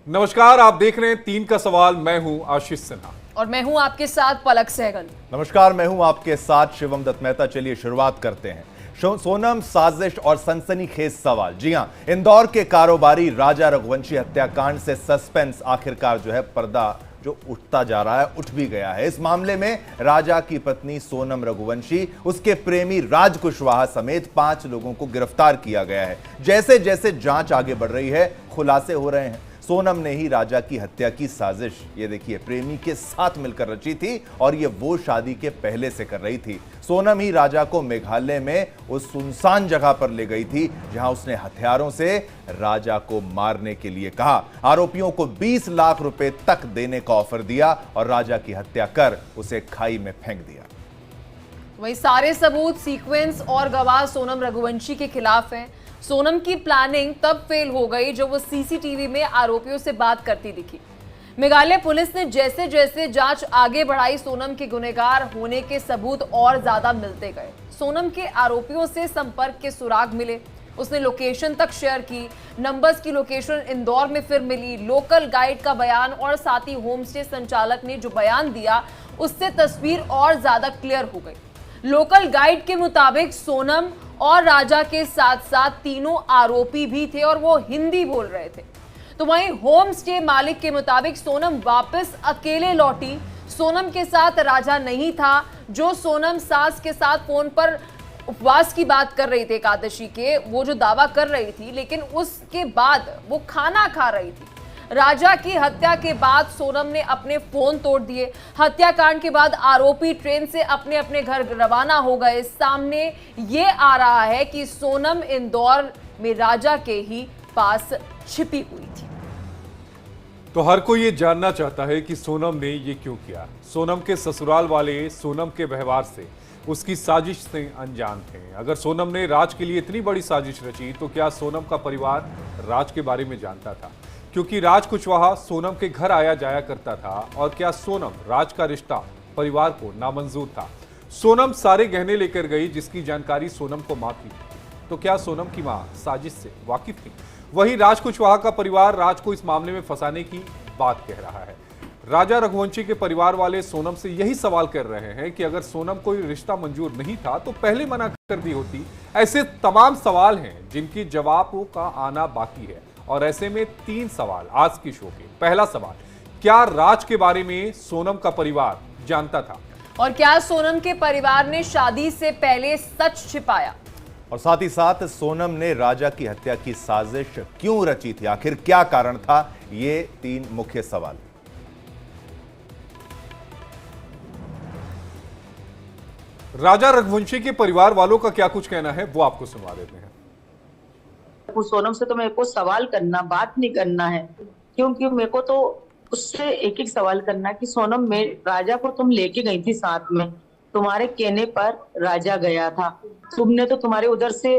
नमस्कार, आप देख रहे हैं 3 का सवाल। मैं हूं आशीष सिन्हा और मैं हूं आपके साथ पलक सहगल। नमस्कार, मैं हूं आपके साथ शिवम दत्त मेहता। चलिए शुरुआत करते हैं। सोनम, साजिश और सनसनीखेज सवाल। जी हां, इंदौर के कारोबारी राजा रघुवंशी हत्याकांड से सस्पेंस आखिरकार जो है पर्दा जो उठता जा रहा है, उठ भी गया है। इस मामले में राजा की पत्नी सोनम रघुवंशी, उसके प्रेमी राज कुशवाहा समेत 5 लोगों को गिरफ्तार किया गया है। जैसे जैसे जांच आगे बढ़ रही है, खुलासे हो रहे हैं। सोनम ने ही राजा की हत्या की साजिश, ये देखिए, प्रेमी के साथ मिलकर रची थी और ये वो शादी के पहले से कर रही थी। सोनम ही राजा को मेघालय में उस सुनसान जगह पर ले गई थी जहां उसने हथियारों से राजा को मारने के लिए कहा। आरोपियों को 20 लाख रुपए तक देने का ऑफर दिया और राजा की हत्या कर उसे खाई में फेंक दिया। वही सारे सबूत, सीक्वेंस और गवाह सोनम रघुवंशी के खिलाफ हैं। सोनम की प्लानिंग तब फेल हो गई जब वो सीसीटीवी में आरोपियों से बात करती दिखी। मेघालय पुलिस ने जैसे जैसे जांच आगे बढ़ाई, सोनम के गुनहगार होने के सबूत और ज्यादा मिलते गए। सोनम के आरोपियों से संपर्क के सुराग मिले, उसने लोकेशन तक शेयर की। नंबर्स की लोकेशन इंदौर में फिर मिली। लोकल गाइड का बयान और साथ ही होम स्टे संचालक ने जो बयान दिया, उससे तस्वीर और ज्यादा क्लियर हो गई। लोकल गाइड के मुताबिक सोनम और राजा के साथ साथ तीनों आरोपी भी थे और वो हिंदी बोल रहे थे। तो वहीं होम स्टे मालिक के मुताबिक सोनम वापस अकेले लौटी। सोनम के साथ राजा नहीं था। जो सोनम सास के साथ फोन पर उपवास की बात कर रही थी, एकादशी के, वो जो दावा कर रही थी, लेकिन उसके बाद वो खाना खा रही थी। राजा की हत्या के बाद सोनम ने अपने फोन तोड़ दिए। हत्याकांड के बाद आरोपी ट्रेन से अपने अपने घर रवाना हो गए। सामने ये आ रहा है कि सोनम इंदौर में राजा के ही पास छिपी हुई थी। तो हर कोई ये जानना चाहता है कि सोनम ने ये क्यों किया। सोनम के ससुराल वाले सोनम के व्यवहार से, उसकी साजिश से अनजान थे। अगर सोनम ने राज के लिए इतनी बड़ी साजिश रची, तो क्या सोनम का परिवार राज के बारे में जानता था? क्योंकि राज कुशवाहा सोनम के घर आया जाया करता था। और क्या सोनम राज का रिश्ता परिवार को नामंजूर था? सोनम सारे गहने लेकर गई जिसकी जानकारी सोनम को मां की। तो क्या सोनम की मां साजिश से वाकिफ थी? वहीं राज कुशवाहा का परिवार राज को इस मामले में फंसाने की बात कह रहा है। राजा रघुवंशी के परिवार वाले सोनम से यही सवाल कर रहे हैं कि अगर सोनम कोई रिश्ता मंजूर नहीं था तो पहले मना कर दी होती। ऐसे तमाम सवाल हैं जिनकी जवाबों का आना बाकी है। और ऐसे में 3 सवाल आज की शो के। पहला सवाल, क्या राज के बारे में सोनम का परिवार जानता था? और क्या सोनम के परिवार ने शादी से पहले सच छिपाया? और साथ ही साथ सोनम ने राजा की हत्या की साजिश क्यों रची थी? आखिर क्या कारण था? ये 3 मुख्य सवाल। राजा रघुवंशी के परिवार वालों का क्या कुछ कहना है, वो आपको सुनवा देते हैं। सोनम से तो मेरे को सवाल करना, बात नहीं करना है, क्योंकि मेरे को तो उससे एक एक सवाल करना कि सोनम, में राजा को तुम लेके गई थी साथ में, तुम्हारे कहने पर राजा गया था, तुमने तो तुम्हारे उधर से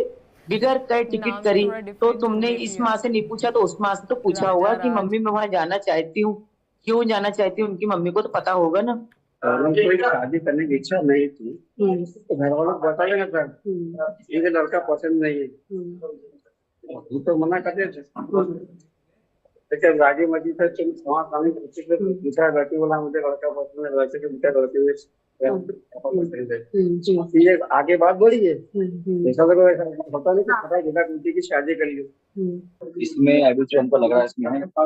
बिगर कई टिकट करी, तो तुमने इस माँ से नहीं पूछा तो उस माँ से तो पूछा होगा कि मम्मी मैं वहां जाना चाहती हूँ, क्यों जाना चाहती हूँ? उनकी मम्मी को तो पता होगा ना। कोई शादी करने की इच्छा नहीं थी तो घर वालों को बताइए ना सर, ये लड़का पसंद नहीं है, वो तो मना करते थे। लेकिन राजी मजी से वहाँ सामने पूछा, लड़की बोला मुझे लड़का पसंद है, लड़के के बेटा लड़के में ये आगे बात बढ़ी है। ऐसा तो पता नहीं कि पता है बेटी की शादी करी। इसमें अभी जो हमको लग रहा है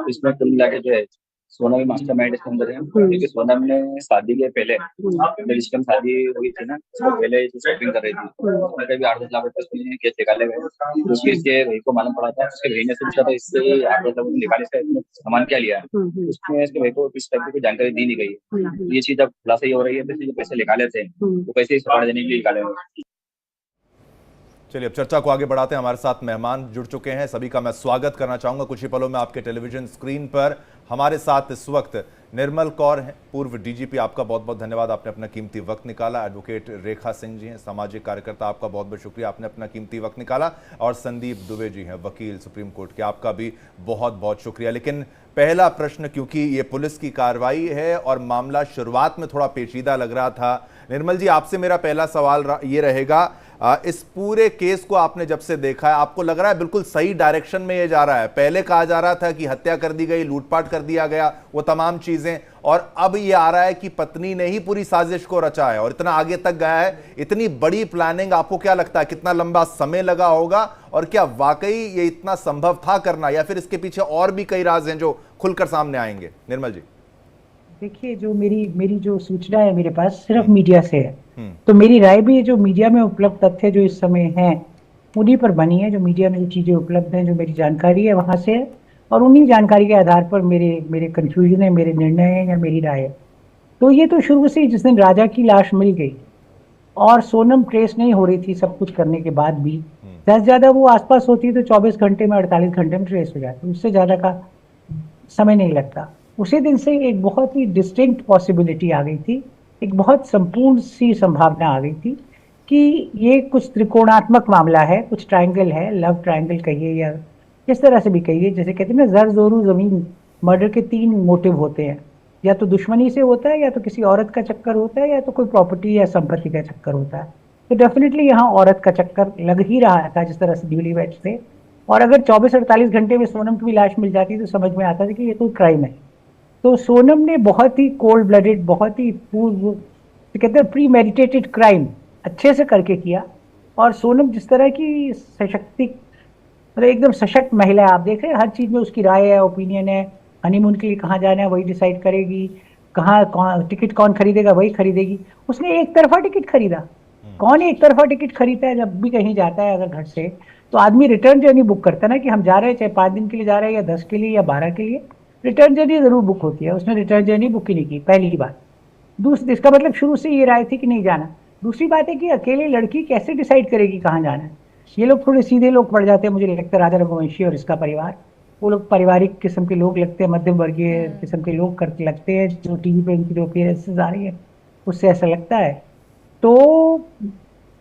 इसमें कुल मिला के जो है सोनम मास्टरमाइंड इसके अंदर है। क्योंकि सोनम ने शादी के पहले, जिसकी शादी हुई थी ना, उसको पहले शॉपिंग कर रही थी, उसमें कभी 8-10 लाख रुपए उसमें केस निकाले गए। उसके इसके भाई को मालूम पड़ा था, उसके भाई ने पूछा था इससे 8-10 लाख निकाले से सामान क्या लिया है, उसमें इसके भाई को किस टाइप की जानकारी दी नहीं गई। ये चीज अब खुलासा ही हो रही है, जो पैसे निकाले थे वो पैसे इस देने के लिए निकाले हुए। चलिए अब चर्चा को आगे बढ़ाते हैं। हमारे साथ मेहमान जुड़ चुके हैं, सभी का मैं स्वागत करना चाहूंगा। कुछ ही पलों में आपके टेलीविजन स्क्रीन पर हमारे साथ इस वक्त निर्मल कौर हैं, पूर्व डीजीपी। आपका बहुत बहुत धन्यवाद, आपने अपना कीमती वक्त निकाला। एडवोकेट रेखा सिंह जी हैं, सामाजिक कार्यकर्ता, आपका बहुत बहुत शुक्रिया, आपने अपना कीमती वक्त निकाला। और संदीप दुबे जी हैं, वकील सुप्रीम कोर्ट के, आपका भी बहुत बहुत शुक्रिया। लेकिन पहला प्रश्न, क्योंकि ये पुलिस की कार्रवाई है और मामला शुरुआत में थोड़ा पेचीदा लग रहा था, निर्मल जी आपसे मेरा पहला सवाल ये रहेगा, इस पूरे केस को आपने जब से देखा है, आपको लग रहा है बिल्कुल सही डायरेक्शन में ये जा रहा है? पहले कहा जा रहा था कि हत्या कर दी गई, लूटपाट कर दिया गया, वो तमाम चीजें, और अब ये आ रहा है कि पत्नी ने ही पूरी साजिश को रचा है और इतना आगे तक गया है। इतनी बड़ी प्लानिंग, आपको क्या लगता है कितना लंबा समय लगा होगा, और क्या वाकई ये इतना संभव था करना, या फिर इसके पीछे और भी कई राज हैं जो खुलकर सामने आएंगे? निर्मल जी। देखिए, जो मेरी जो सूचना है मेरे पास सिर्फ मीडिया से है, तो मेरी राय भी जो मीडिया में उपलब्ध तथ्य जो इस समय हैं उन्हीं पर बनी है। जो मीडिया में जो चीजें उपलब्ध हैं, जो मेरी जानकारी है वहां से है, और उन्हीं जानकारी के आधार पर मेरे कंफ्यूजन है, मेरे निर्णय है या मेरी राय है। तो ये तो शुरू से ही, जिस दिन राजा की लाश मिल गई और सोनम ट्रेस नहीं हो रही थी सब कुछ करने के बाद भी, ज्यादा से ज्यादा वो आसपास होती तो 24 घंटे में 48 घंटे में ट्रेस हो जाती, उससे ज्यादा का समय नहीं लगता। उसी दिन से एक बहुत ही डिस्टिंक्ट पॉसिबिलिटी आ गई थी, एक बहुत संपूर्ण सी संभावना आ गई थी कि ये कुछ त्रिकोणात्मक मामला है, कुछ ट्रायंगल है, लव ट्रायंगल कहिए या किस तरह से भी कहिए। जैसे कहते हैं ना, जर जोरू जमीन, मर्डर के 3 मोटिव होते हैं, या तो दुश्मनी से होता है, या तो किसी औरत का चक्कर होता है, या तो कोई प्रॉपर्टी या संपत्ति का चक्कर होता है। तो डेफिनेटली यहाँ औरत का चक्कर लग ही रहा था, जिस तरह से न्यूली वेड थे। और अगर 24-48 घंटे में सोनम की भी लाश मिल जाती तो समझ में आता था कि ये कोई क्राइम है। तो सोनम ने बहुत ही कोल्ड ब्लडेड, बहुत ही पूर्व, कहते हैं प्री मेडिटेटेड क्राइम अच्छे से करके किया। और सोनम जिस तरह की मतलब एकदम सशक्त महिला है, आप देख रहे हैं हर चीज में उसकी राय है, ओपिनियन है। हनीमून के लिए कहाँ जाना है वही डिसाइड करेगी, कहाँ टिकट कौन खरीदेगा वही खरीदेगी। उसने एक तरफा टिकट खरीदा। कौन एक तरफा टिकट खरीदता है? जब भी कहीं जाता है अगर घर से, तो आदमी रिटर्न जर्नी बुक करता है ना, कि हम जा रहे हैं, चाहे 5 दिन के लिए जा रहे हैं या 10 के लिए या 12 के लिए, रिटर्न जर्नी जरूर बुक होती है। उसने रिटर्न जर्नी बुक ही नहीं की, पहली बात। दूसरी, इसका मतलब शुरू से ये राय थी कि नहीं जाना। दूसरी बात है कि अकेले लड़की कैसे डिसाइड करेगी कहाँ जाना है। ये लोग थोड़े सीधे लोग पड़ जाते हैं, मुझे लगता है राजा रघुवंशी और इसका परिवार, वो लोग पारिवारिक किस्म के लोग लगते हैं, मध्यम वर्गीय किस्म के लोग करके लगते हैं। जो टीवी पे इनकी जो अपीयरेंसेस आ रही है उससे ऐसा लगता है। तो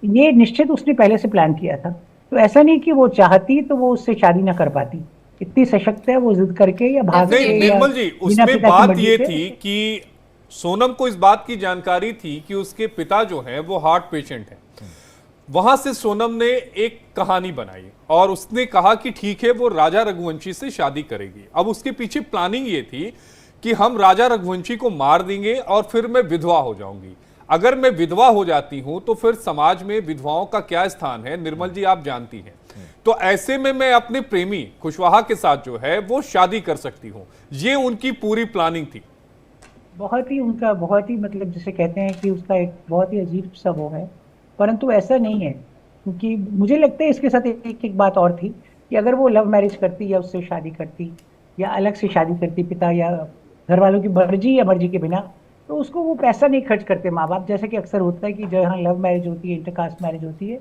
ये निश्चित उसने पहले से प्लान किया था। तो ऐसा नहीं कि वो चाहती तो वो उससे शादी ना कर पाती, इतनी सशक्त है वो, जिद करके या भाग के। नहीं निर्मल जी, उसमें बात ये थी कि सोनम को इस बात की जानकारी थी कि उसके पिता जो हैं वो हार्ट पेशेंट हैं। वहां से सोनम ने एक कहानी बनाई और उसने कहा कि ठीक है वो राजा रघुवंशी से शादी करेगी। अब उसके पीछे प्लानिंग ये थी कि हम राजा रघुवंशी को मार देंगे और फिर मैं विधवा हो जाऊंगी। अगर मैं विधवा हो जाती हूं तो फिर समाज में विधवाओं का क्या स्थान है, निर्मल जी आप जानती हैं। तो ऐसे में मैं अपने प्रेमी कुशवाहा के साथ जो है वो शादी कर सकती हूं। ये उनकी पूरी प्लानिंग थी। बहुत ही मतलब जिसे कहते हैं कि उसका एक बहुत ही अजीब सा वो है, परंतु ऐसा नहीं है। क्योंकि मुझे लगता है इसके साथ एक बात और थी कि अगर वो लव मैरिज करती या उससे शादी करती या अलग से शादी करती, पिता या घर वालों की मर्जी या मर्जी के बिना, तो उसको वो पैसा नहीं खर्च करते माँ बाप। जैसे कि अक्सर होता है कि जहाँ लव मैरिज होती है, इंटरकास्ट मैरिज होती है,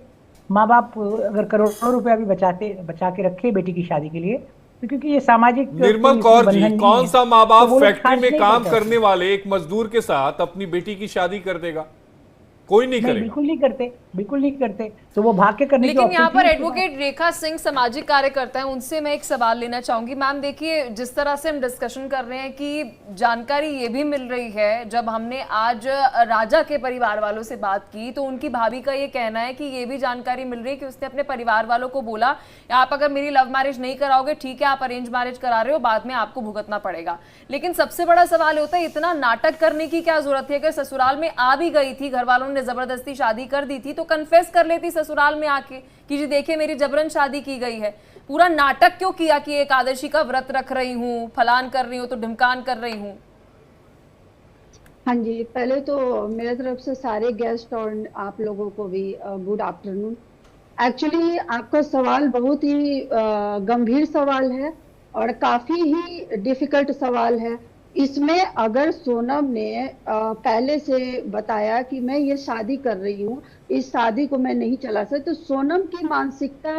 माँ बाप अगर करोड़ों रुपया भी बचा के रखे बेटी की शादी के लिए, तो क्योंकि ये सामाजिक। निर्मल कौर जी, कौन सा माँ बाप फैक्ट्री में काम करने वाले एक मजदूर के साथ अपनी बेटी की शादी कर देगा? कोई नहीं करेगा। बिल्कुल नहीं करते। तो वो भाग के करने की। लेकिन यहाँ पर एडवोकेट रेखा सिंह सामाजिक कार्यकर्ता है, उनसे मैं एक सवाल लेना चाहूंगी। मैम देखिए, जिस तरह से हम डिस्कशन कर रहे हैं कि जानकारी ये भी मिल रही है, जब हमने आज राजा के परिवार वालों से बात की तो उनकी भाभी का ये कहना है कि ये भी जानकारी मिल रही है कि उसने अपने परिवार वालों को बोला आप अगर मेरी लव मैरिज नहीं कराओगे ठीक है, आप अरेंज मैरिज करा रहे हो, बाद में आपको भुगतना पड़ेगा। लेकिन सबसे बड़ा सवाल होता है इतना नाटक करने की क्या जरूरत है? अगर ससुराल में आ भी गई थी, घर वालों ने जबरदस्ती शादी कर दी थी, तो कन्फेस कर लेती ससुराल में आके कि जी देखिए मेरी जबरन शादी की गई है। पूरा नाटक क्यों किया कि एकादशी का व्रत रख रही हूँ, फलान कर रही हूँ, तो ढिमकान कर रही हूँ? हाँ जी, पहले तो मेरे तरफ से सारे गेस्ट और आप लोगों को भी गुड आफ्टरनून। एक्चुअली आपका सवाल बहुत ही गंभीर सवाल है और काफी ही डिफिकल्ट सवाल है। इसमें अगर सोनम ने पहले से बताया कि मैं ये शादी कर रही हूँ, इस शादी को मैं नहीं चला सकती, तो सोनम की मानसिकता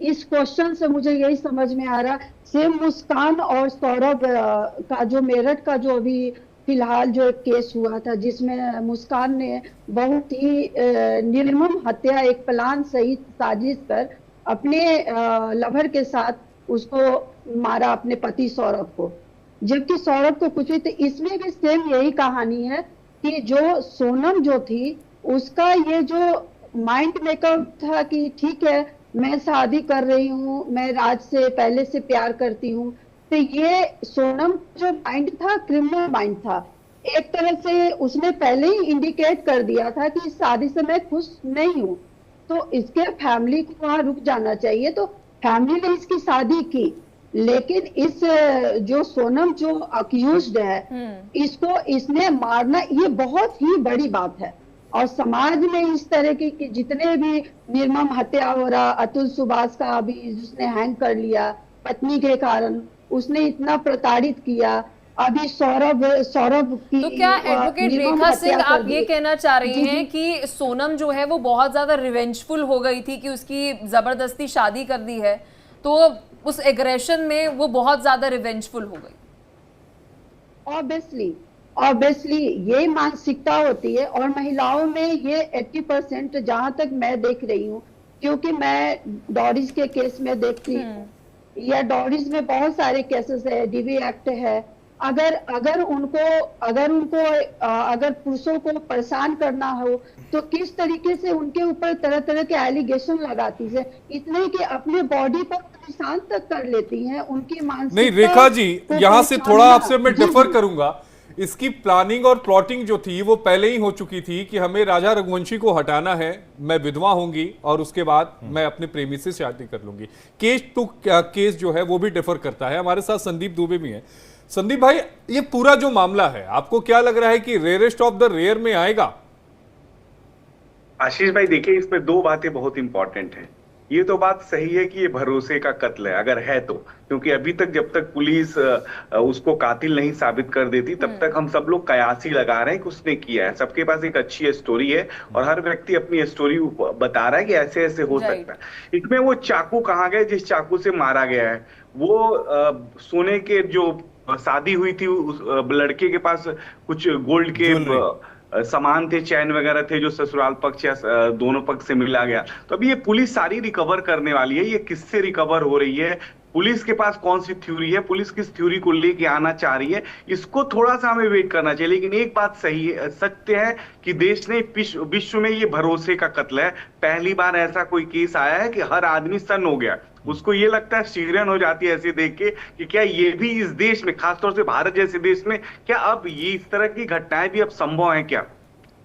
इस क्वेश्चन से मुझे यही समझ में आ रहा। सेम मुस्कान और सौरभ का जो मेरठ का जो अभी फिलहाल जो एक केस हुआ था, जिसमें मुस्कान ने बहुत ही निर्मम हत्या, एक प्लान सहित साजिश कर अपने लवर के साथ उसको मारा, अपने पति सौरभ को, जबकि सौरभ को कुछ भी। तो इसमें भी सेम यही कहानी है कि जो सोनम जो थी उसका ये जो माइंड मेकअप था कि ठीक है मैं शादी कर रही हूँ, मैं राज से पहले से प्यार करती हूँ। तो ये सोनम जो माइंड था क्रिमिनल माइंड था। एक तरह से उसने पहले ही इंडिकेट कर दिया था कि इस शादी से मैं खुश नहीं हूँ, तो इसके फैमिली को वहां रुक जाना चाहिए। तो फैमिली ने इसकी शादी की, लेकिन इस जो सोनम जो अक्यूज्ड है इसको इसने मारना ये बहुत ही बड़ी बात है। और समाज में इस तरह की जितने भी निर्मम हत्या हो रहा, अतुल सुभाष का अभी जिसने हैंग कर लिया पत्नी के कारण, उसने इतना प्रताड़ित किया, अभी सौरभ की तो क्या एडवोकेट रेखा सिंह आप ये कहना चाह रही हैं कि सोनम जो है वो बहुत ज्यादा रिवेंजफुल हो गई थी कि उसकी जबरदस्ती शादी कर दी है, तो उस एग्रेशन में वो बहुत ज्यादा रिवेंजफुल हो गई? ऑब्वियसली ये मानसिकता होती है और महिलाओं में ये 80% जहां तक मैं देख रही हूँ, क्योंकि मैं डॉरिस के केस में देखती हूँ या डॉरिस में बहुत सारे केसेस है, डीवी एक्ट है। अगर पुरुषों को परेशान करना हो तो किस तरीके से उनके ऊपर तरह तरह के एलिगेशन लगाती है, इतने कि अपने बॉडी पर निशान तक कर लेती हैं। उनकी मानसिकता नहीं रेखा जी, यहाँ से थोड़ा आपसे मैं डिफर करूंगा। इसकी प्लानिंग और प्लॉटिंग जो थी वो पहले ही हो चुकी थी कि हमें राजा रघुवंशी को हटाना है, मैं विधवा होंगी और उसके बाद मैं अपने प्रेमी से शादी कर लूंगी। केस टू केस जो है वो भी डिफर करता है। हमारे साथ संदीप दुबे भी हैं। संदीप भाई, ये पूरा जो मामला है आपको क्या लग रहा है कि रेयरेस्ट ऑफ द रेयर में आएगा? आशीष भाई देखिए, इसमें दो बातें बहुत इंपॉर्टेंट हैं। ये तो बात सही है कि ये भरोसे का कत्ल है, अगर है तो, क्योंकि अभी तक जब तक पुलिस उसको कातिल नहीं साबित कर देती तब तक हम सब लोग कयासी लगा रहे हैं कि उसने किया है। सबके पास एक अच्छी स्टोरी है और हर व्यक्ति अपनी स्टोरी बता रहा है कि ऐसे ऐसे हो सकता है। इसमें वो चाकू कहाँ गए जिस चाकू से मारा गया है? वो सोने के जो शादी हुई थी उस लड़के के पास कुछ गोल्ड के सामान थे, चैन वगैरह थे जो ससुराल पक्ष या दोनों पक्ष से मिला गया। तो अभी ये पुलिस सारी रिकवर करने वाली है। ये किससे रिकवर हो रही है, पुलिस के पास कौन सी थ्योरी है, पुलिस किस थ्योरी को लेके आना चाह रही है, इसको थोड़ा सा हमें वेट करना चाहिए। लेकिन एक बात सही है, सत्य है कि देश ने विश्व में ये भरोसे का कत्ल है। पहली बार ऐसा कोई केस आया है कि हर आदमी सन्न हो गया, उसको ये लगता है, सीरियन हो जाती है ऐसे देख के कि क्या ये भी इस देश में, खासतौर से भारत जैसे देश में, क्या अब ये इस तरह की घटनाएं भी अब संभव है क्या?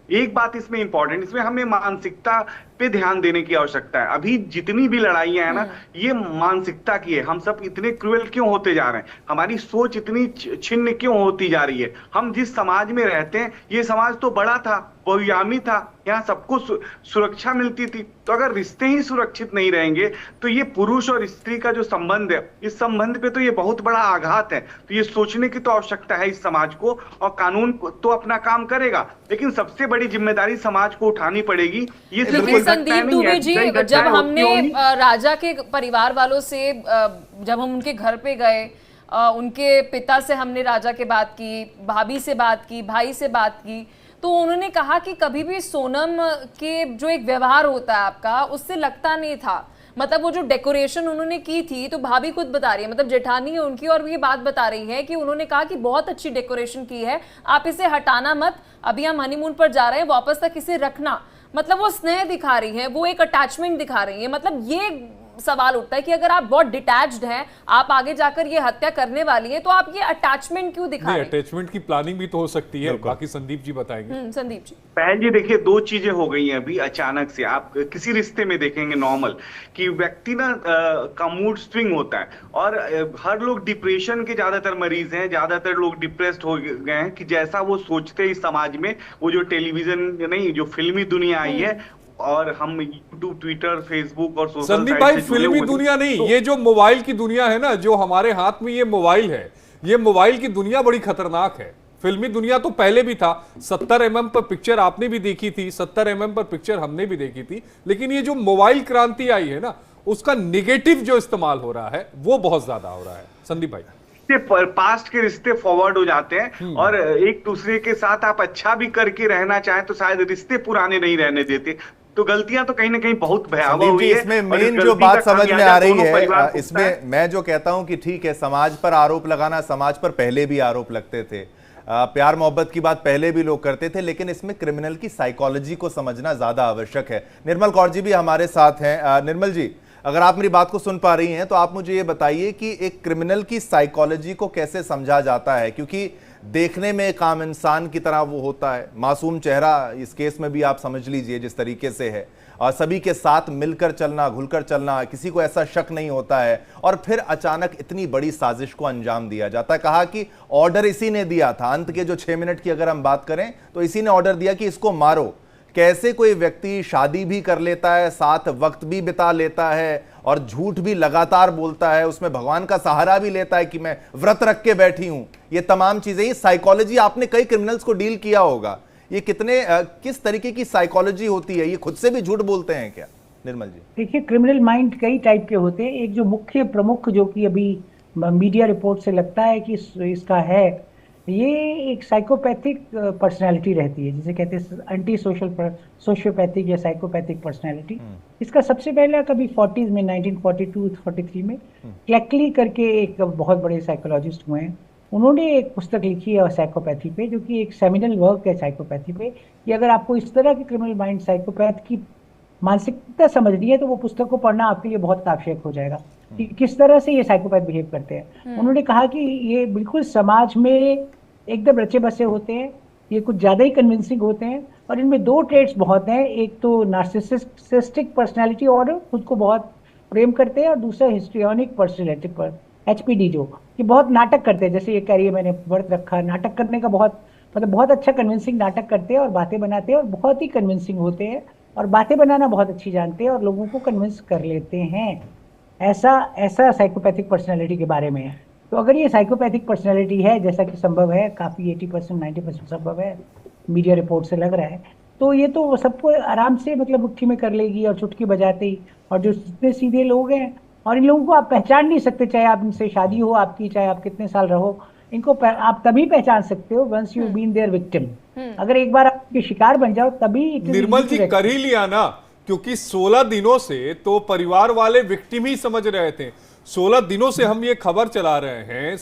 एक बात इसमें इंपॉर्टेंट, इसमें हमें मानसिकता पे ध्यान देने की आवश्यकता है। अभी जितनी भी लड़ाइयां हैं ना, ये मानसिकता की है। हम सब इतने क्रूएल क्यों होते जा रहे हैं, हमारी सोच इतनी छिन्न क्यों होती जा रही है? हम जिस समाज में रहते हैं, ये समाज तो बड़ा था, बहुआयामी था, यहाँ सबको सुरक्षा मिलती थी। तो अगर रिश्ते ही सुरक्षित नहीं रहेंगे तो ये पुरुष और स्त्री का जो संबंध है, इस संबंध पे तो ये बहुत बड़ा आघात है। तो ये सोचने की तो आवश्यकता है इस समाज को, और कानून तो अपना काम करेगा, लेकिन सबसे बड़ी जिम्मेदारी समाज को उठानी पड़ेगी। ये सिर्फ संदीप दुबे जी, जब हमने राजा के परिवार वालों से, जब हम उनके घर पे गए, उनके पिता से हमने राजा के बात की, भाभी से बात की, भाई से बात की, तो उन्होंने कहा कि कभी भी सोनम के जो एक व्यवहार होता है आपका, उससे लगता नहीं था। मतलब वो जो डेकोरेशन उन्होंने की थी, तो भाभी खुद बता रही है, मतलब जेठानी है उनकी, और ये बात बता रही है कि उन्होंने कहा कि बहुत अच्छी डेकोरेशन की है, आप इसे हटाना मत, अभी हम हनीमून पर जा रहे हैं, वापस तक इसे रखना। मतलब वो स्नेह दिखा रही है, वो एक अटैचमेंट दिखा रही है। मतलब ये सवाल उठता है कि अगर आप बहुत डिटैच्ड हैं, आप आगे जाकर ये हत्या करने वाली हैं, तो आप ये अटैचमेंट क्यों दिखा रहे हैं? अटैचमेंट की प्लानिंग भी तो हो सकती है। बाकी संदीप जी बताएंगे। संदीप जी। बहन जी देखिए, दो चीजें हो गई हैं अभी अचानक से। आप किसी रिश्ते में देखेंगे नॉर्मल कि व्यक्ति ना का मूड स्विंग होता है, और हर लोग डिप्रेशन के ज्यादातर मरीज हैं, ज्यादातर लोग डिप्रेस्ड हो गए हैं कि जैसा वो सोचते हैं इस समाज में, वो जो टेलीविजन नहीं, जो फिल्मी दुनिया आई है, और हम यूट्यूब, ट्विटर, फेसबुक और सोशल संदीप भाई, फिल्मी दुनिया नहीं, तो ये जो मोबाइल की दुनिया है ना, जो हमारे हाथ में ये मोबाइल है, ये मोबाइल की दुनिया बड़ी खतरनाक है। फिल्मी दुनिया तो पहले भी था, 70 mm पर पिक्चर आपने भी देखी थी, 70 mm पर पिक्चर हमने भी देखी थी, लेकिन ये जो मोबाइल क्रांति आई है ना, उसका निगेटिव जो इस्तेमाल हो रहा है वो बहुत ज्यादा हो रहा है। संदीप भाई, पास्ट के रिश्ते फॉरवर्ड हो जाते हैं, और एक दूसरे के साथ आप अच्छा भी करके रहना चाहें तो शायद रिश्ते पुराने नहीं रहने देते। तो गलतियां तो कहीं ना कहीं बहुत भयावह हुई है। इसमें मेन जो बात समझ में आ रही है, इसमें मैं जो कहता हूं कि ठीक है, समाज पर आरोप लगाना, समाज पर पहले भी आरोप लगते थे, प्यार मोहब्बत की बात पहले भी लोग करते थे, लेकिन इसमें क्रिमिनल की साइकोलॉजी को समझना ज्यादा आवश्यक है। निर्मल कौर जी भी हमारे साथ हैं। निर्मल जी, अगर आप मेरी बात को सुन पा रही हैं तो आप मुझे ये बताइए कि एक क्रिमिनल की साइकोलॉजी को कैसे समझा जाता है, क्योंकि देखने में एक आम इंसान की तरह वो होता है, मासूम चेहरा, इस केस में भी आप समझ लीजिए जिस तरीके से है, और सभी के साथ मिलकर चलना, घुलकर चलना, किसी को ऐसा शक नहीं होता है, और फिर अचानक इतनी बड़ी साजिश को अंजाम दिया जाता है। कहा कि ऑर्डर इसी ने दिया था, अंत के जो 6 मिनट की अगर हम बात करें तो इसी ने ऑर्डर दिया कि इसको मारो। कैसे कोई व्यक्ति शादी भी कर लेता है, साथ वक्त भी बिता लेता है और झूठ भी लगातार बोलता है, उसमें भगवान का सहारा भी लेता है कि मैं व्रत रख के बैठी हूं, ये तमाम चीजें, ये साइकोलॉजी आपने कई क्रिमिनल्स को डील किया होगा, ये किस तरीके की साइकोलॉजी होती है? ये खुद से भी झूठ बोलते हैं क्या? निर्मल जी देखिए, क्रिमिनल माइंड कई टाइप के होते हैं। एक जो मुख्य प्रमुख जो कि अभी मीडिया रिपोर्ट से लगता है कि इसका है, ये एक साइकोपैथिक पर्सनालिटी रहती है, जिसे कहते हैं एंटी सोशियोपैथिक या साइकोपैथिक पर्सनालिटी। इसका सबसे पहला कभी 40s में 1942-43 में क्लैकली करके एक बहुत बड़े साइकोलॉजिस्ट हुए हैं, उन्होंने एक पुस्तक लिखी है साइकोपैथी पे, जो कि एक सेमिनल वर्क है साइकोपैथी पे, कि अगर आपको इस तरह के क्रिमिनल माइंड साइकोपैथ की मानसिकता समझनी है तो वो पुस्तक को पढ़ना आपके लिए बहुत आवश्यक हो जाएगा कि किस तरह से ये साइकोपैथ बिहेव करते हैं। उन्होंने कहा कि ये बिल्कुल समाज में एकदम रचे बसे होते हैं, ये कुछ ज़्यादा ही कन्विंसिंग होते हैं, और इनमें 2 ट्रेट्स बहुत हैं, एक तो नार्सिसिस्टिक पर्सनैलिटी और खुद को बहुत प्रेम करते हैं, और दूसरा हिस्ट्रियोनिक पर्सनैलिटी पर HPD, जो कि बहुत नाटक करते हैं, जैसे ये कह रही है मैंने व्रत रखा, नाटक करने का बहुत अच्छा कन्विंसिंग नाटक करते हैं और बातें बनाते हैं और बहुत ही कन्विंसिंग होते हैं और बातें बनाना बहुत अच्छी जानते हैं और लोगों को कन्विंस कर लेते हैं। ऐसा साइकोपैथिक पर्सनैलिटी के बारे में है। तो अगर ये साइकोपैथिक पर्सनैलिटी है, जैसा कि संभव है, काफ़ी 80% 90% संभव है, मीडिया रिपोर्ट से लग रहा है, तो ये तो सबको आराम से मतलब मुट्ठी में कर लेगी और चुटकी बजाते ही। और जो जितने सीधे लोग हैं, और इन लोगों को आप पहचान नहीं सकते, चाहे आप इनसे शादी हो आपकी, चाहे आप कितने साल रहो, इनको आप तभी पहचान सकते हो once you been their victim. अगर एक बार आपके शिकार बन जाओ तभी। निर्मल जी कर ही लिया ना, क्योंकि 16 दिनों से तो परिवार वाले विक्टिम ही समझ रहे थे। 16 दिनों से हम ये खबर चला रहे हैं,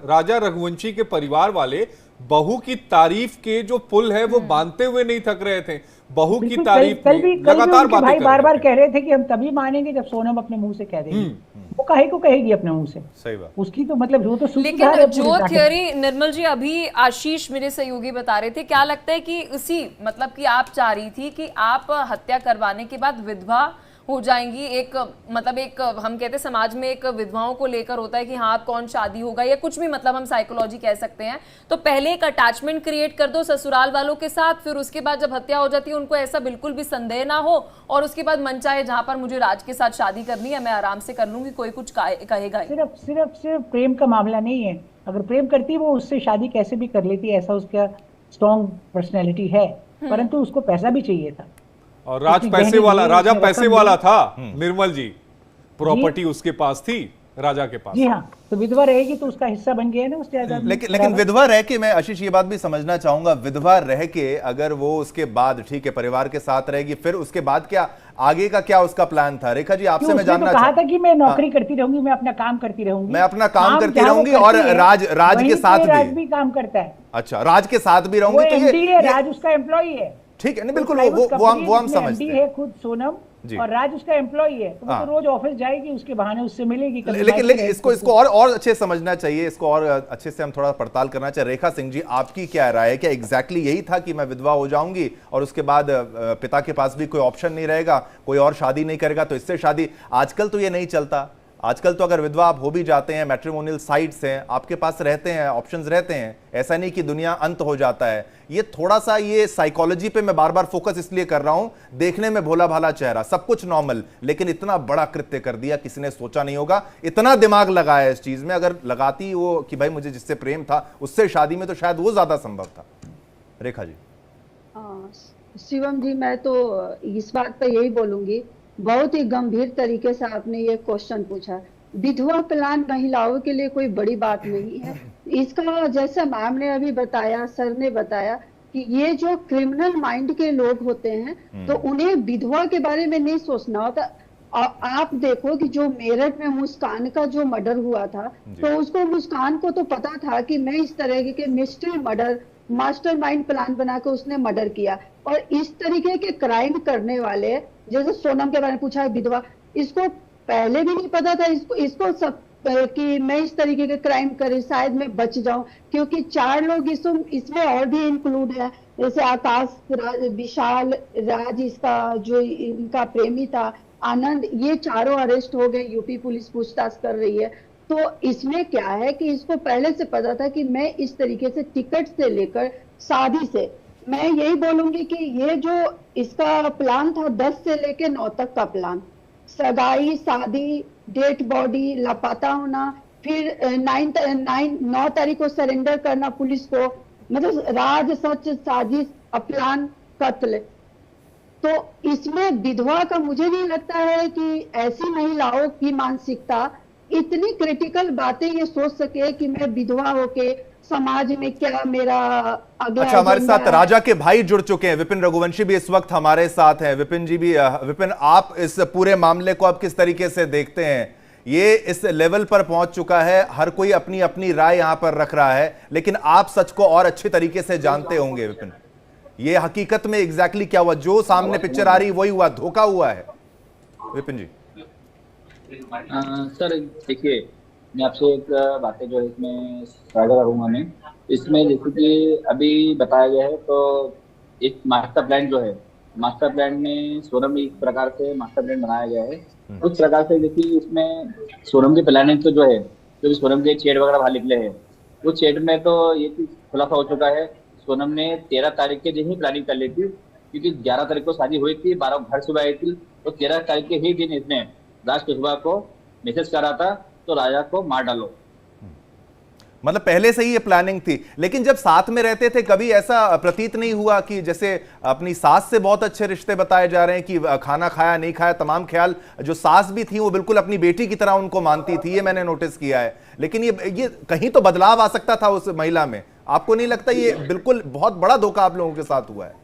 राजा रघुवंशी के परिवार वाले बहू की तारीफ के जो पुल है वो बांधते हुए नहीं थक रहे थे। बहू की तारीफ में लगातार बातें भाई बार-बार कह रहे थे कि हम तभी मानेंगे जब सोनम अपने मुंह से कह देगी। वो काहे को कहेगी अपने मुंह से? सही बात। उसकी तो मतलब वो तो लेकिन जो थियरी निर्मल जी अभी आशीष मेरे सहयोगी बता रहे थे, क्या लगता है कि उसी मतलब कि आप चाह रही थी कि आप हत्या करवाने के बाद विधवा हो जाएंगी, एक मतलब एक हम कहते हैं समाज में एक विधवाओं को लेकर होता है कि हाँ अब कौन शादी होगा या कुछ भी, मतलब हम साइकोलॉजी कह सकते हैं, तो पहले एक अटैचमेंट क्रिएट कर दो ससुराल वालों के साथ, फिर उसके बाद जब हत्या हो जाती है उनको ऐसा बिल्कुल भी संदेह ना हो, और उसके बाद मन चाहे जहां पर मुझे राज के साथ शादी करनी है मैं आराम से कर लूंगी, कोई कुछ कहेगा। सिर्फ प्रेम का मामला नहीं है, अगर प्रेम करती वो उससे शादी कैसे भी कर लेती, ऐसा उसका स्ट्रॉन्ग पर्सनैलिटी है, परंतु उसको पैसा भी चाहिए था। और राजा पैसे वाला था निर्मल जी, प्रॉपर्टी उसके पास थी राजा के पास। जी हाँ, तो विधवा रहेगी तो उसका हिस्सा बन गया ना उस जायदाद। लेकिन विधवा रह के, मैं आशीष ये बात भी समझना चाहूंगा, विधवा रह के अगर वो उसके बाद ठीक है परिवार के साथ रहेगी, फिर उसके बाद क्या आगे का क्या उसका प्लान था? रेखा जी आपसे मैं जानना कहा था कि मैं नौकरी करती रहूंगी, मैं अपना काम करती रहूंगी, मैं अपना काम करती रहूंगी और राज के साथ भी काम करता है। अच्छा, राज के साथ भी रहूंगी तो ये राज उसका एम्प्लॉय है। ठीक है, नहीं बिल्कुल वो हम समझते हैं। है खुद सोनम और राज उसका एम्प्लॉय है, तो वो तो रोज ऑफिस जाएगी, उसके बहाने उससे मिलेगी। लेकिन इसको और अच्छे समझना चाहिए, इसको और अच्छे से हम थोड़ा पड़ताल करना चाहिए। रेखा सिंह जी आपकी क्या राय है? क्या एग्जैक्टली यही था कि मैं विधवा हो जाऊंगी और उसके बाद पिता के पास भी कोई ऑप्शन नहीं रहेगा, कोई और शादी नहीं करेगा तो इससे शादी? आजकल तो ये नहीं चलता, आजकल तो अगर विधवा आप हो भी जाते हैं, मैट्रिमोनियल साइट्स हैं आपके पास रहते हैं, ऑप्शंस रहते हैं, ऐसा नहीं कि दुनिया अंत हो जाता है। ये थोड़ा सा ये साइकोलॉजी पे मैं बार बार फोकस इसलिए कर रहा हूं, देखने में भोला भाला चेहरा, सब कुछ नॉर्मल, लेकिन इतना बड़ा कृत्य कर दिया, किसी ने सोचा नहीं होगा, इतना दिमाग लगाया इस चीज में। अगर लगाती वो कि भाई मुझे जिससे प्रेम था उससे शादी में, तो शायद वो ज्यादा संभव था। रेखा जी। शिवम जी, मैं तो इस बात पर यही बोलूंगी, बहुत ही गंभीर तरीके से आपने ये क्वेश्चन पूछा। विधवा प्लान महिलाओं के लिए कोई बड़ी बात नहीं है। इसका जैसे मैम ने अभी बताया, सर ने बताया कि ये जो क्रिमिनल माइंड के लोग होते हैं तो उन्हें विधवा के बारे में नहीं सोचना होता। और आप देखो कि जो मेरठ में मुस्कान का जो मर्डर हुआ था, तो उसको मुस्कान को तो पता था कि मैं इस तरह के मिस्ट्री मर्डर मास्टरमाइंड प्लान बना के उसने मर्डर किया। और इस तरीके के क्राइम करने वाले, जैसे सोनम के बारे में पूछा विधवा, इसको पहले भी नहीं पता था इसको सब कि मैं इस तरीके के क्राइम करे शायद मैं बच जाऊं, क्योंकि 4 लोग इसमें और भी इंक्लूड है, जैसे आकाश, विशाल, राज, इसका जो इनका प्रेमी था आनंद, ये चारों अरेस्ट हो गए, यूपी पुलिस पूछताछ कर रही है। तो इसमें क्या है कि इसको पहले से पता था कि मैं इस तरीके से टिकट से लेकर शादी से, मैं यही बोलूंगी कि ये जो इसका प्लान था 10 से लेकर 9 तक का प्लान, सगाई, शादी, डेड बॉडी, लापता होना, फिर 9 तारीख को सरेंडर करना पुलिस को, मतलब राज, सच, साजिश, प्लान, कत्ल। तो इसमें विधवा का मुझे नहीं लगता है कि ऐसी महिलाओं की मानसिकता इतनी क्रिटिकल बातें ये सोच सके कि मैं विधवा होके समाज में क्या मेरा अगला। अच्छा, हमारे साथ राजा के भाई जुड़ चुके हैं, विपिन रघुवंशी भी इस वक्त हमारे साथ हैं। विपिन जी भी, विपिन, आप इस पूरे मामले को आप किस तरीके से देखते हैं? ये इस लेवल पर पहुंच चुका है, हर कोई अपनी अपनी राय यहां पर रख रहा है, लेकिन आप सच को और अच्छे तरीके से जानते होंगे विपिन, ये हकीकत में एग्जैक्टली क्या हुआ? जो सामने पिक्चर आ रही वही हुआ, धोखा हुआ है? विपिन जी। सर देखिए, मैं आपसे एक बातें जो है इसमें साझा करूंगा। मैं इसमें जैसे कि अभी बताया गया है, तो एक मास्टर प्लान जो है, मास्टर प्लान में सोनम एक प्रकार से मास्टर प्लान बनाया गया है। उस प्रकार से देखिए इसमें सोनम की प्लानिंग तो जो है, जो सोनम के चैट वगैरह बाहर निकले हैं, उस चैट में तो ये चीज खुलासा हो चुका है। सोनम ने 13 तारीख के दिन ही प्लानिंग कर ली थी, क्योंकि 11 तारीख को शादी हुई थी, 12 घर सुबह आई थी, तो 13 तारीख के ही दिन इसने राज कुशवाहा को मैसेज करा था, तो राजा को मार डालो। मतलब पहले से ही ये प्लानिंग थी। लेकिन जब साथ में रहते थे, कभी ऐसा प्रतीत नहीं हुआ कि जैसे अपनी सास से बहुत अच्छे रिश्ते बताए जा रहे हैं कि खाना खाया नहीं खाया तमाम ख्याल, जो सास भी थी वो बिल्कुल अपनी बेटी की तरह उनको मानती थी, ये मैंने नोटिस किया है। लेकिन ये कहीं तो बदलाव आ सकता था उस महिला में, आपको नहीं लगता ये बिल्कुल बहुत बड़ा धोखा आप लोगों के साथ हुआ है?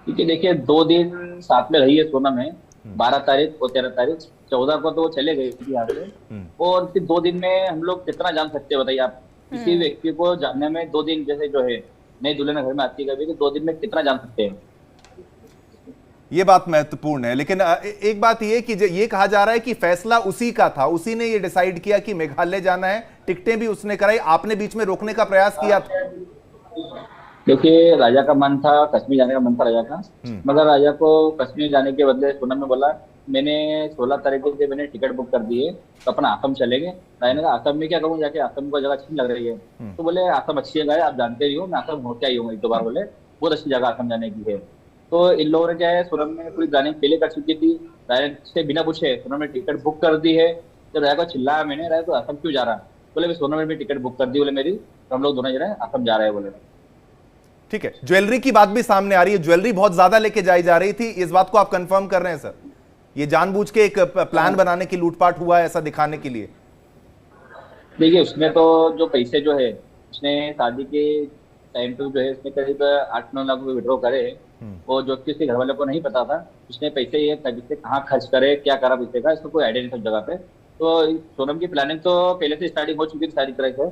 क्योंकि देखिए 2 दिन साथ में रही है सोनम है, 12 तारीख और 13 तारीख, 14 को तो वो चले गए थी यहाँ से, और फिर 2 दिन में हम लोग कितना जान सकते हैं बताइए आप? किसी व्यक्ति को जानने में 2 दिन, जैसे जो है नई दुल्हन घर में आती है कभी, तो 2 दिन में कितना जान सकते हैं? ये बात महत्वपूर्ण है। लेकिन एक बात ये कि ये कहा जा रहा है कि फैसला उसी का था, उसी ने ये डिसाइड किया कि मेघालय जाना है, टिकटें भी उसने कराई, आपने बीच में रोकने का प्रयास किया था? देखिए राजा का मन था, कश्मीर जाने का मन था राजा का, मगर राजा को कश्मीर जाने के बदले सोनम ने बोला मैंने 16 तारीख को मैंने टिकट बुक कर दी है, तो अपना असम चलेंगे। राजा ने कहा असम में क्या करूँ जाके, असम को जगह अच्छी लग रही है। तो बोले असम अच्छी जगह है, आप जानते ही हो, मैं असम होके आई हूँ 1-2 बार, बोले बहुत अच्छी जगह असम जाने की है। तो इन लोगों ने क्या है, सोनम ने पूरी प्लानिंग पहले कर चुकी थी, राजा से बिना पूछे सोनम ने टिकट बुक कर दी है। जब राजा को चिल्लाया मैंने, राजा तो असम क्यों जा रहा? बोले सोनम ने भी टिकट बुक कर दी, बोले मेरी, तो हम लोग दोनों जा रहे हैं, असम जा रहे हैं बोले। ठीक है, ज्वेलरी की बात भी सामने आ रही है, ज्वेलरी बहुत ज्यादा लेके जाई जा रही थी, इस बात को आप कंफर्म कर रहे हैं सर? ये जानबूझ के एक प्लान बनाने की लूटपाट हुआ है ऐसा दिखाने के लिए? देखिए उसमें तो जो पैसे जो है उसने शादी के टाइम पे जो है उसने करीब 8-9 लाख रुपए विड्रॉ करे, और जो कि उसके घर वालों को नहीं पता था उसने पैसे ये कहाँ खर्च करे, क्या करा पैसे का, इसको कोई आइडिया नहीं था जगह पे। तो सोनम की प्लानिंग तो पहले से स्टार्टिंग हो चुकी थी सारी तरह से।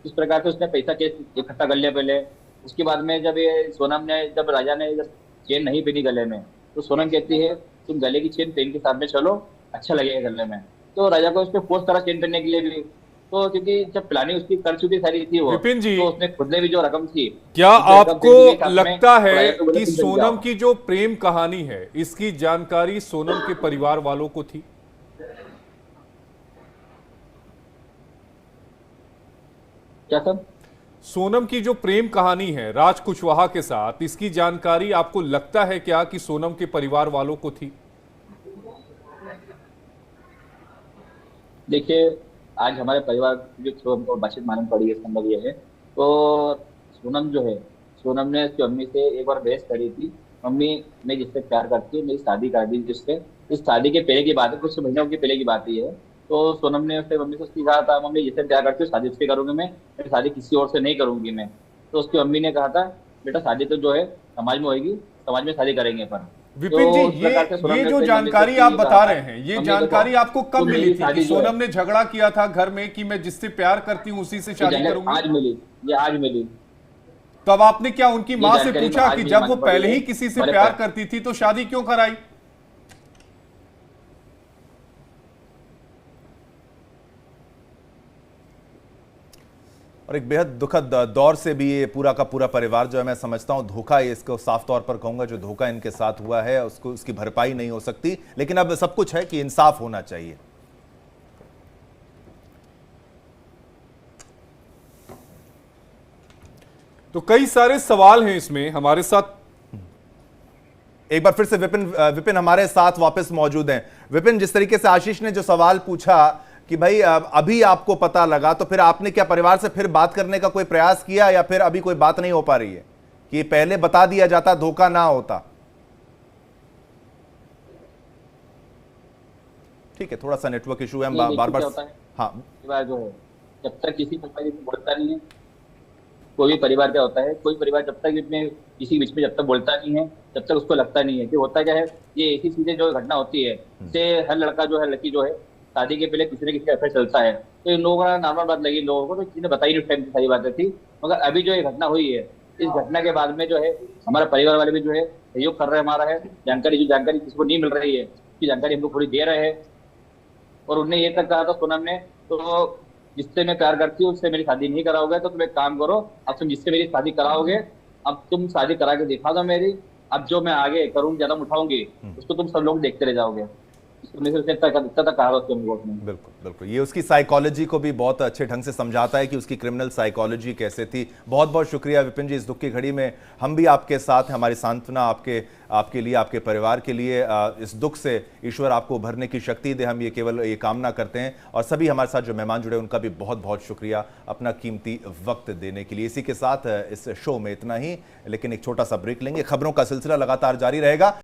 इस प्रकार से उसने पैसा इकट्ठा कर लिया पहले। उसके बाद में जब ये सोनम ने, जब राजा ने जब चेन नहीं पहनी गले में, तो सोनम कहती है तुम गले की चेन पहन के साथ में चलो, अच्छा लगेगा गले में। तो राजा को उसने फोर्स करा चेन पहनने के लिए भी, तो क्योंकि जब प्लानिंग उसकी कर चुकी सारी थी वो, विपिन जी, तो उसने खुद ने भी जो रकम थी, क्या आपको लगता है कि तुम सोनम की जो प्रेम कहानी है इसकी जानकारी सोनम के परिवार वालों को थी? क्या सब? सोनम की जो प्रेम कहानी है राज कुशवाहा के साथ, इसकी जानकारी आपको लगता है क्या कि सोनम के परिवार वालों को थी? देखिए आज हमारे परिवार की जो बातचीत मालूम पड़ी है, संभव ये है, तो सोनम जो है, सोनम ने उसकी मम्मी से एक बार बहस करी थी, मम्मी मैं जिससे प्यार करती हूँ मेरी शादी कर दी जिससे। इस शादी के पहले की बात है, कुछ महीनों के पहले की बात ही है। तो सोनम ने उससे मम्मी से उसकी कहा था मम्मी जिससे प्यार करती हूँ शादी उससे करूंगी मैं शादी किसी और से नहीं करूंगी मैं। तो उसकी मम्मी ने कहा था बेटा शादी तो जो है समाज में होगी, समाज में शादी करेंगे अपन। विपिन तो जी, उस प्रकार से सोनम ये ने जो अपने जानकारी मम्मी आप को बता कहा रहे था, हैं, ये मम्मी जानकारी देखो, आपको कब तुम मिली मेरी थी कि शादी जो है- सोनम ने झगड़ा किया था घर में कि मैं जिससे प्यार करती हूँ उसी से शादी करूंगी? आज मिली, ये आज मिली। तब आपने क्या उनकी ये माँ से जानकारी पूछा आज कि मुझे जब वो मालूम पड़ी पहले है। ही किसी से हमारे प्यार पास- करती थी तो शादी क्यों कराई? और एक बेहद दुखद दौर से भी ये पूरा का पूरा परिवार जो है, मैं समझता हूं धोखा, ये इसको साफ तौर पर कहूंगा, जो धोखा इनके साथ हुआ है उसको उसकी भरपाई नहीं हो सकती। लेकिन अब सब कुछ है कि इंसाफ होना चाहिए। तो कई सारे सवाल हैं इसमें। हमारे साथ एक बार फिर से विपिन हमारे साथ वापस मौजूद हैं। विपिन, जिस तरीके से आशीष ने जो सवाल पूछा कि भाई अभी आपको पता लगा, तो फिर आपने क्या परिवार से फिर बात करने का कोई प्रयास किया, या फिर अभी कोई बात नहीं हो पा रही है कि पहले बता दिया जाता, धोखा ना होता? ठीक है, थोड़ा सा नेटवर्क इशू है, हम बार बार हाँ परिवार जो है जब तक किसी परिवार में बोलता नहीं है, कोई भी परिवार क्या होता है, कोई परिवार जब तक इसमें किसी बीच में जब तक बोलता नहीं है, जब तक उसको लगता नहीं है कि होता क्या है, ये ऐसी चीजें जो घटना होती है, से हर लड़का जो है, लड़की जो है, शादी के पहले किसी न किसी का अफेयर चलता है। तो इन लोगों का नॉर्मल बात लगी, इन लोगों को तो किसी ने बताई नहीं टाइम, सही बात थी। मगर अभी जो ये घटना हुई है, इस घटना के बाद में जो है हमारा परिवार वाले भी जो है सहयोग कर रहे हैं, हमारा है जानकारी, जो जानकारी किसी को नहीं मिल रही है उसकी जानकारी हम लोग थोड़ी दे रहे हैं। और उन्हें ये तक कहा था सोनम ने, तो जिससे मैं प्यार करती हूँ उससे मेरी शादी नहीं कराओगे तो तुम एक काम करो, अब तुम जिससे मेरी शादी कराओगे, अब तुम शादी करा के दिखा दो मेरी, अब जो मैं आगे करूँ कदम उठाऊंगी उसको तुम सब लोग देखते रह जाओगे। बिल्कुल बिल्कुल, ये उसकी साइकोलॉजी को भी बहुत अच्छे ढंग से समझाता है कि उसकी क्रिमिनल साइकोलॉजी कैसे थी। बहुत बहुत शुक्रिया विपिन जी, इस दुख की घड़ी में हम भी आपके साथ हैं, हमारी सांत्वना आपके लिए, आपके परिवार के लिए। इस दुख से ईश्वर आपको उभरने की शक्ति दे, हम ये केवल ये कामना करते हैं। और सभी हमारे साथ जो मेहमान जुड़े उनका भी बहुत बहुत शुक्रिया अपना कीमती वक्त देने के लिए। इसी के साथ इस शो में इतना ही, लेकिन एक छोटा सा ब्रेक लेंगे। खबरों का सिलसिला लगातार जारी रहेगा।